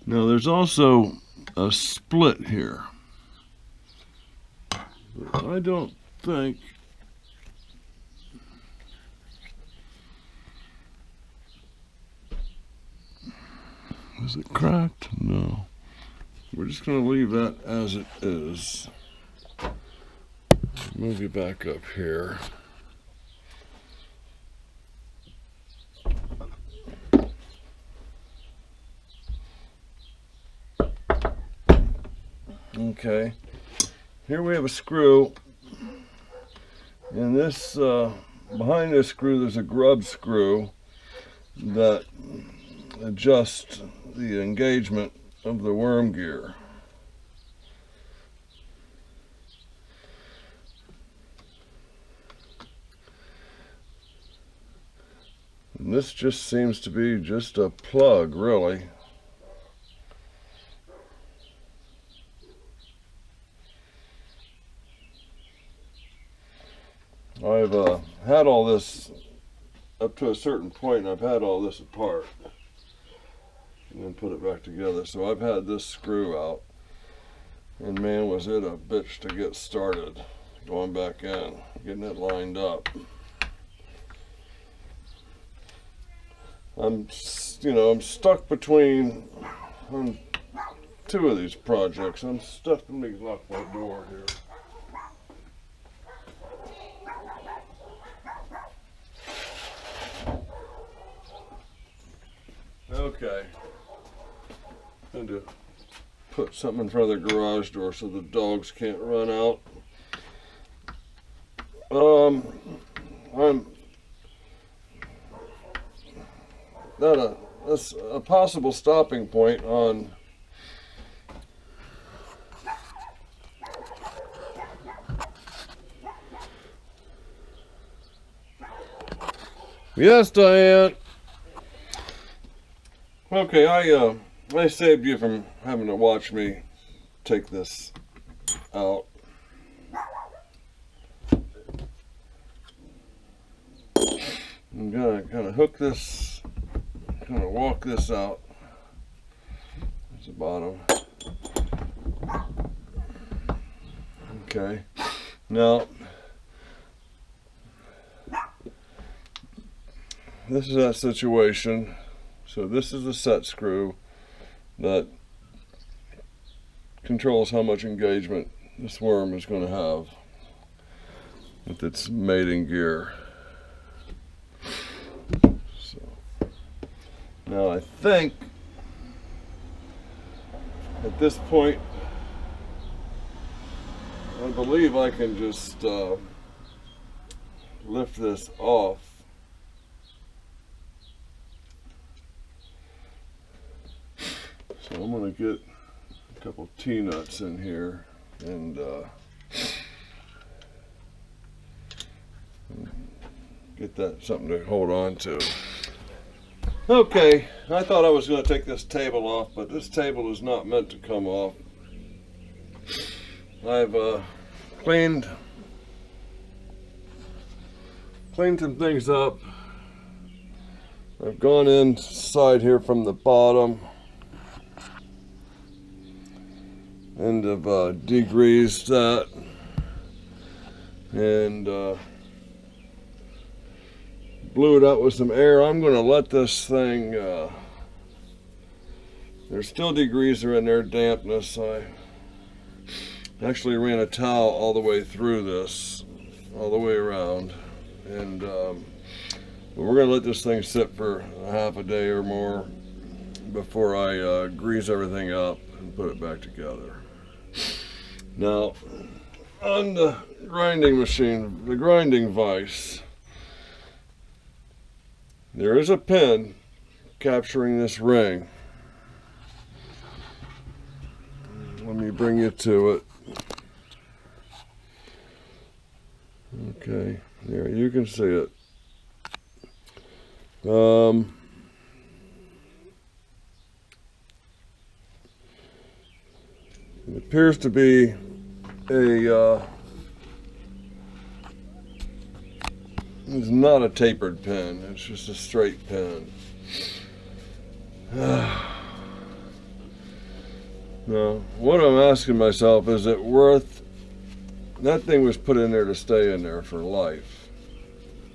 Now there's also a split here. I don't think is it cracked? No. We're just going to leave that as it is. Move you back up here. Okay, here we have a screw, and this behind this screw there's a grub screw that adjusts the engagement of the worm gear. And this just seems to be just a plug, really. I've had all this up to a certain point, and I've had all this apart and then put it back together. So I've had this screw out, and man, was it a bitch to get started going back in, getting it lined up. I'm stuck between two of these projects. I'm stuck. Let me lock my door here. Okay, I'm going to put something in front of the garage door so the dogs can't run out. That's a possible stopping point on Yes, Diane. Okay, I saved you from having to watch me take this out. I'm gonna kind of hook this, kind of walk this out. That's the bottom. Okay, now this is that situation. So this is the set screw that controls how much engagement this worm is going to have with its mating gear. So now I think at this point, I believe I can just lift this off. So I'm going to get a couple T-nuts in here and get that something to hold on to. Okay, I thought I was going to take this table off, but this table is not meant to come off. I've cleaned some things up. I've gone inside here from the bottom and have degreased that, and blew it out with some air. I'm going to let this thing, there's still degreaser in there, dampness. I actually ran a towel all the way through this, all the way around, and we're going to let this thing sit for a half a day or more before I grease everything up and put it back together. Now, on the grinding machine, the grinding vise, there is a pin capturing this ring. Let me bring you to it. Okay, there, you can see it. It appears to be a, it's not a tapered pin, it's just a straight pin. Now, what I'm asking myself, is it worth, that thing was put in there to stay in there for life.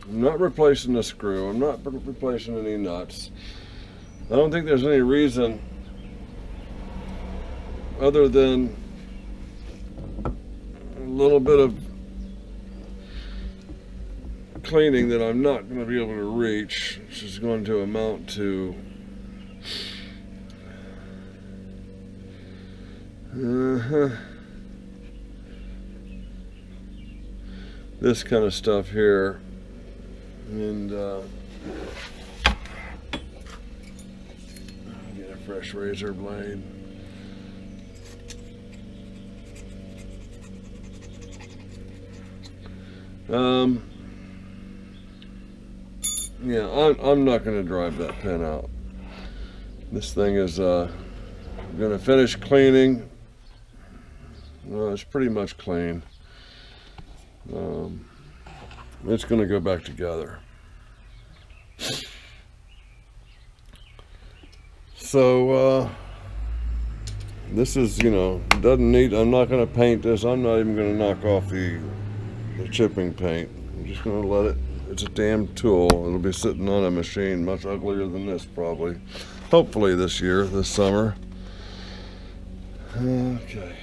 I'm not replacing the screw, I'm not replacing any nuts. I don't think there's any reason other than a little bit of cleaning that I'm not going to be able to reach, which is going to amount to this kind of stuff here, and get a fresh razor blade. Yeah, I'm not going to drive that pin out. This thing is going to finish cleaning. Well, it's pretty much clean. It's going to go back together. So this is, you know, doesn't need, I'm not going to paint this. I'm not even going to knock off the chipping paint. I'm just going to let it, it's a damn tool. It'll be sitting on a machine much uglier than this probably. Hopefully this year, this summer. Okay.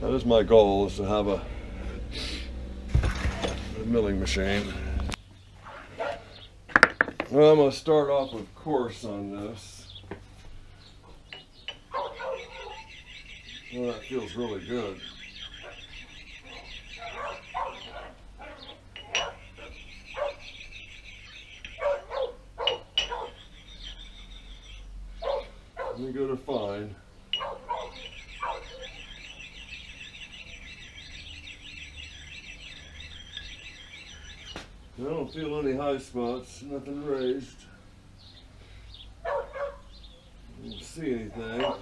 That is my goal, is to have a milling machine. Well, I'm going to start off with coarse on this. Well, that feels really good. Let me go to fine. I don't feel any high spots, nothing raised. I don't see anything.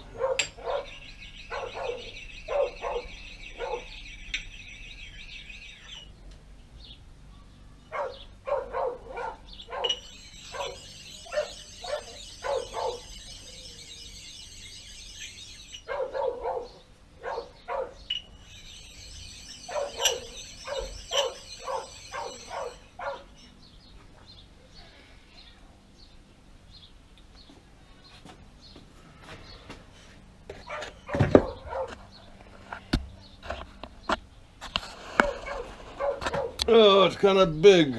Oh, it's kind of big.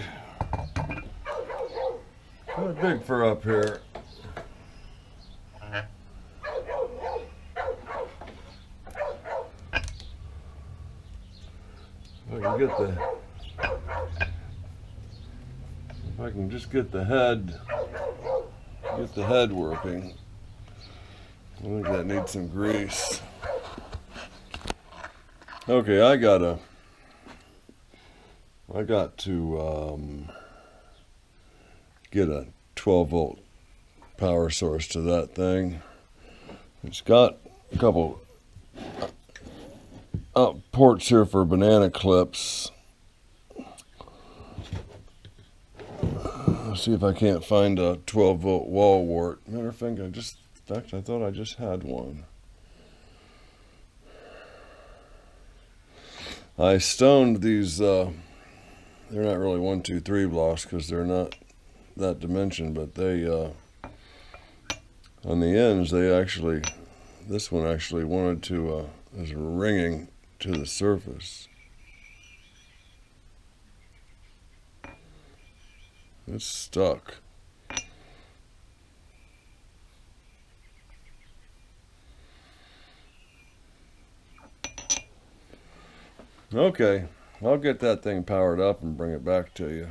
Kind of big for up here. If I can just get the head working. I think that needs some grease. Okay, I got to get a 12-volt power source to that thing. It's got a couple ports here for banana clips. Let's see if I can't find a 12-volt wall wart. Matter of fact, in fact, I thought I just had one. I stoned these, they're not really 1, 2, 3 blocks because they're not that dimension, but they, on the ends, they actually, this one actually wanted to, is ringing to the surface. It's stuck. Okay, I'll get that thing powered up and bring it back to you.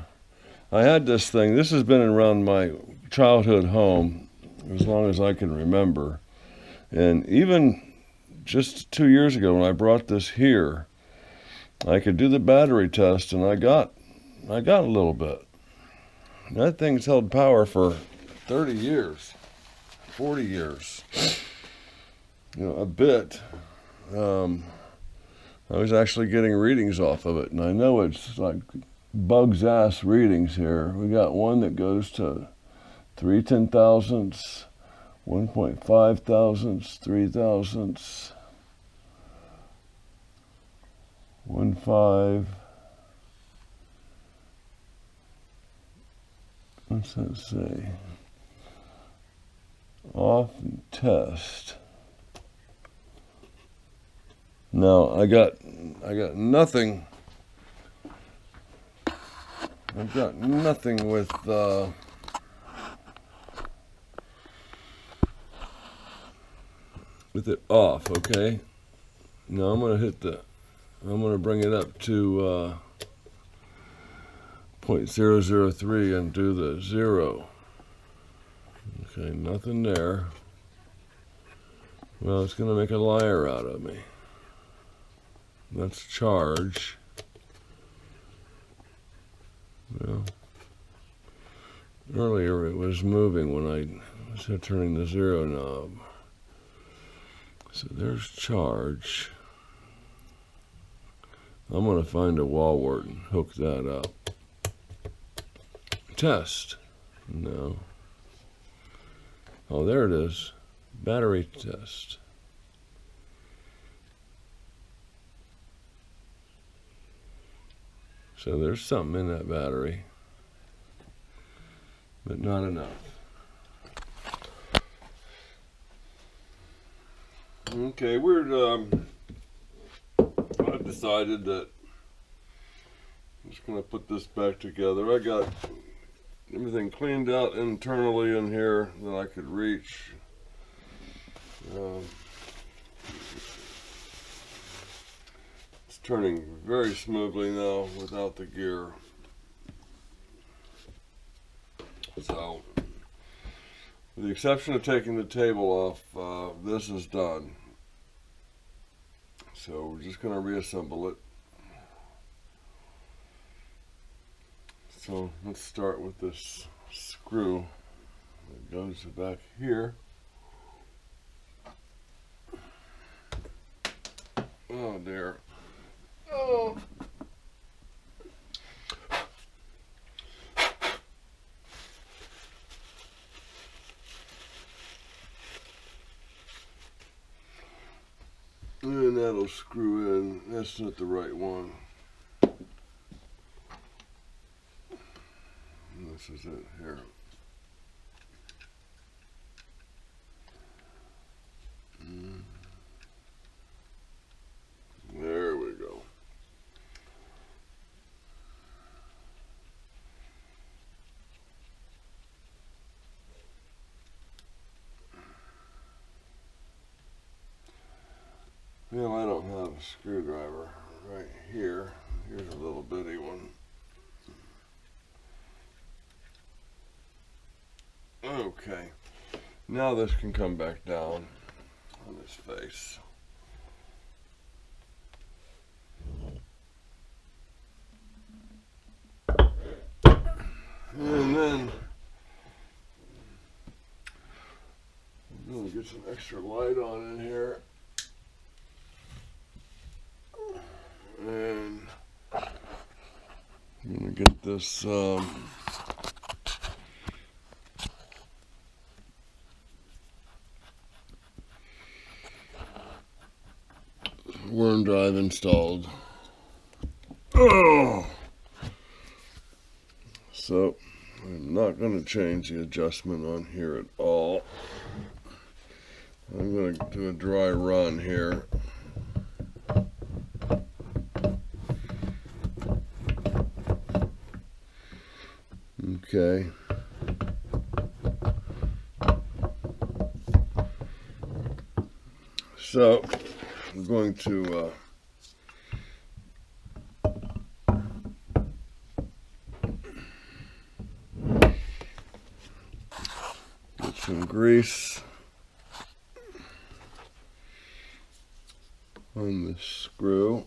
I had this thing, this has been around my childhood home as long as I can remember. And even just 2 years ago when I brought this here, I could do the battery test and I got a little bit. That thing's held power for 30 years, 40 years, you know, a bit. I was actually getting readings off of it, and I know it's like bug's ass readings here. We got one that goes to 3/10,000ths, 1.5 thousandths, 3 thousandths, 1.5. What's that say? Off and test. Now I got nothing. I've got nothing with it off. Okay. Now I'm gonna bring it up to 0.003 and do the 0. Okay, nothing there. Well, it's gonna make a liar out of me. That's charge. Well, earlier it was moving when I was turning the 0 knob. So there's charge. I'm going to find a wall wart and hook that up. Test. No. Oh, there it is. Battery test. So there's something in that battery, but not enough. Okay, I've decided that I'm just going to put this back together. I got everything cleaned out internally in here that I could reach. It's turning very smoothly now without the gear. So, with the exception of taking the table off, this is done. So we're just going to reassemble it. So let's start with this screw that goes back here. Oh dear. Oh. And that'll screw in. That's not the right one. This is it here. There we go. Well, I don't have a screwdriver right here. Here's a little bitty one. Okay, now this can come back down on this face. And then I'm going to get some extra light on in here. And I'm going to get this worm drive installed. Oh! So I'm not going to change the adjustment on here at all. I'm going to do a dry run here. Okay. So I'm going to get some grease on the screw.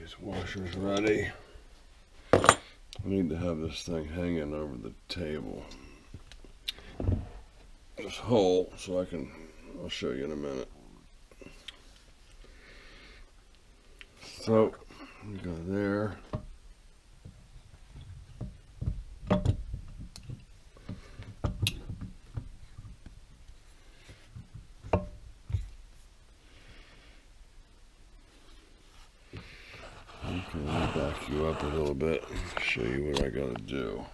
these washers ready. I need to have this thing hanging over the table. This hole, so I'll show you in a minute. So, we go there. Okay, let me back you up a little bit, show you what I gotta do.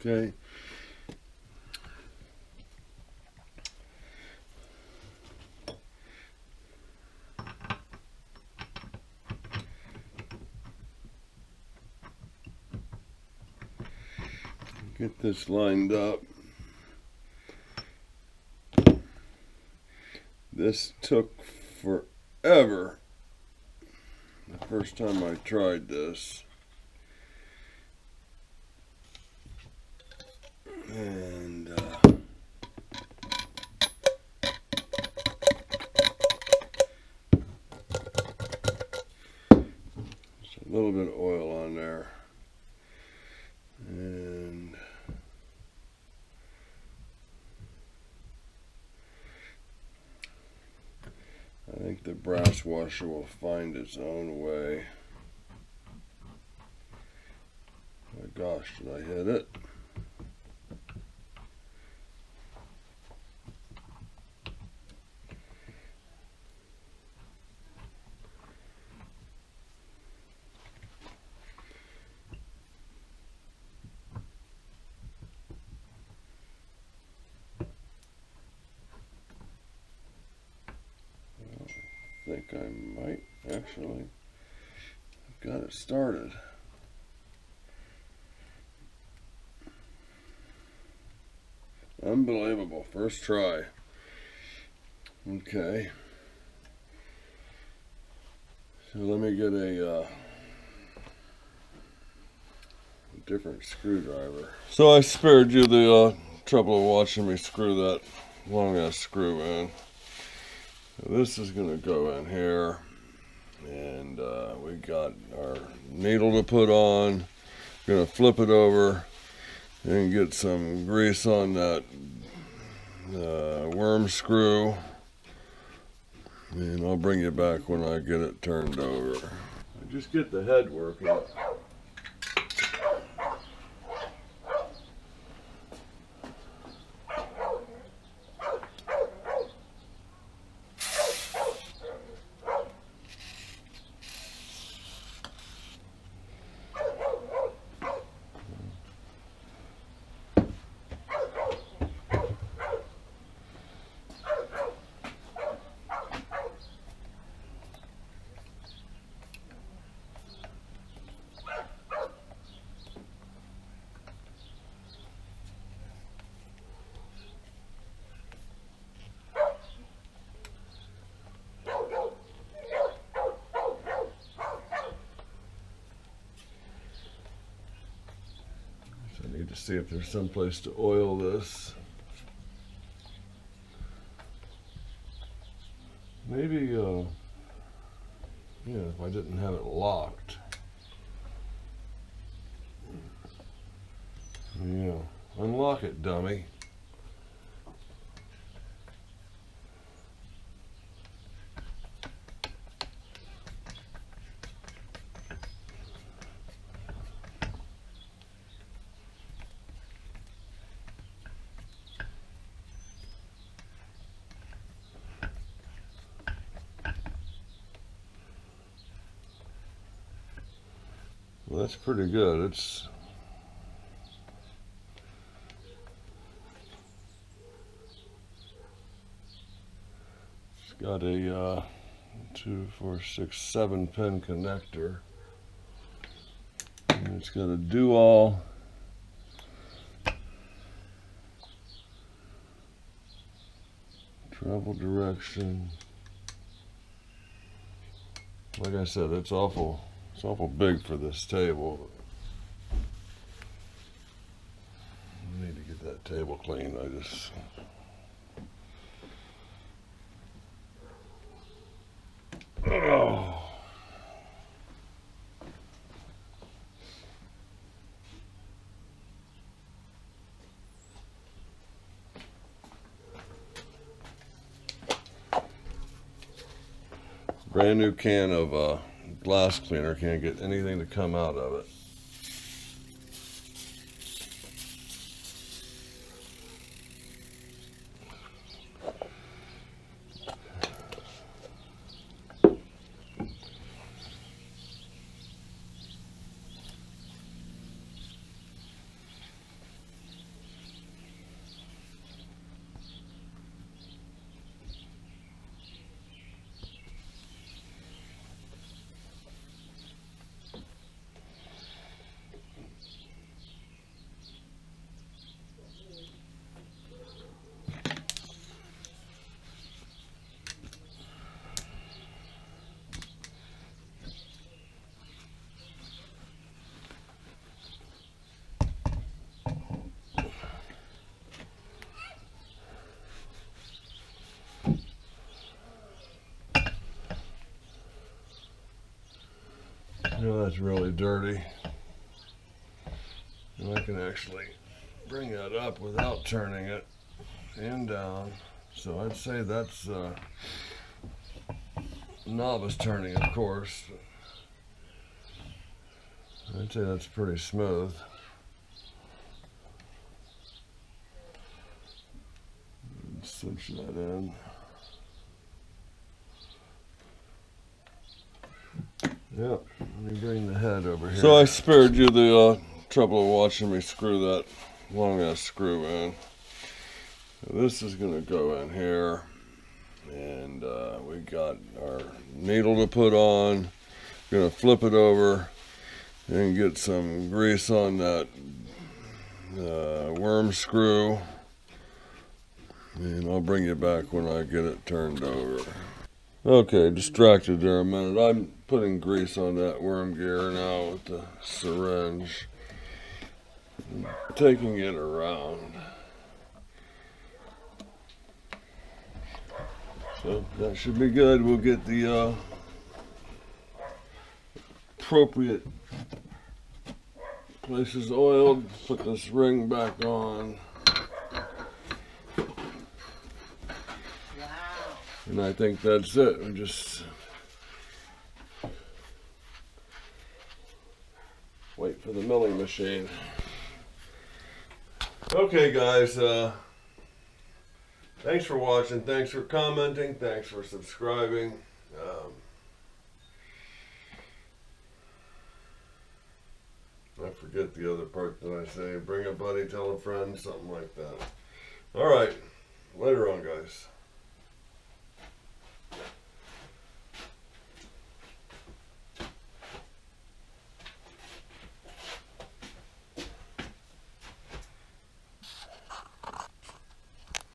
Okay. Get this lined up. This took forever the first time I tried this. And just a little bit of oil on there. And I think the brass washer will find its own way. My gosh, did I hit it? I think I might actually have got it started. Unbelievable, first try. Okay. So let me get a different screwdriver. So I spared you the trouble of watching me screw that long ass screw in. This is going to go in here, and we got our needle to put on. Going to flip it over and get some grease on that worm screw, and I'll bring you back when I get it turned over. I just get the head working. I need to see if there's some place to oil this. Maybe, yeah, if I didn't have it locked. Yeah, unlock it, dummy. Well, that's pretty good. It's got a 2, 4, 6, 7 pin connector. And it's got a do-all travel direction, Like I said, it's awful big for this table. I need to get that table clean. Oh. Brand new can of glass cleaner, can't get anything to come out of it. You know, that's really dirty. And I can actually bring that up without turning it and down. So I'd say that's novice turning, of course. I'd say that's pretty smooth. Cinch that in. Yep, let me bring the head over here. So I spared you the trouble of watching me screw that long ass screw in. This is going to go in here, and we got our needle to put on. Going to flip it over and get some grease on that worm screw, and I'll bring you back when I get it turned over. Okay, distracted there a minute. I'm putting grease on that worm gear now with the syringe, taking it around. So that should be good. We'll get the appropriate places oiled, put this ring back on. And I think that's it. We just wait for the milling machine. Okay, guys, thanks for watching, thanks for commenting, thanks for subscribing. I forget the other part that I say. Bring a buddy, tell a friend, something like that. All right, later.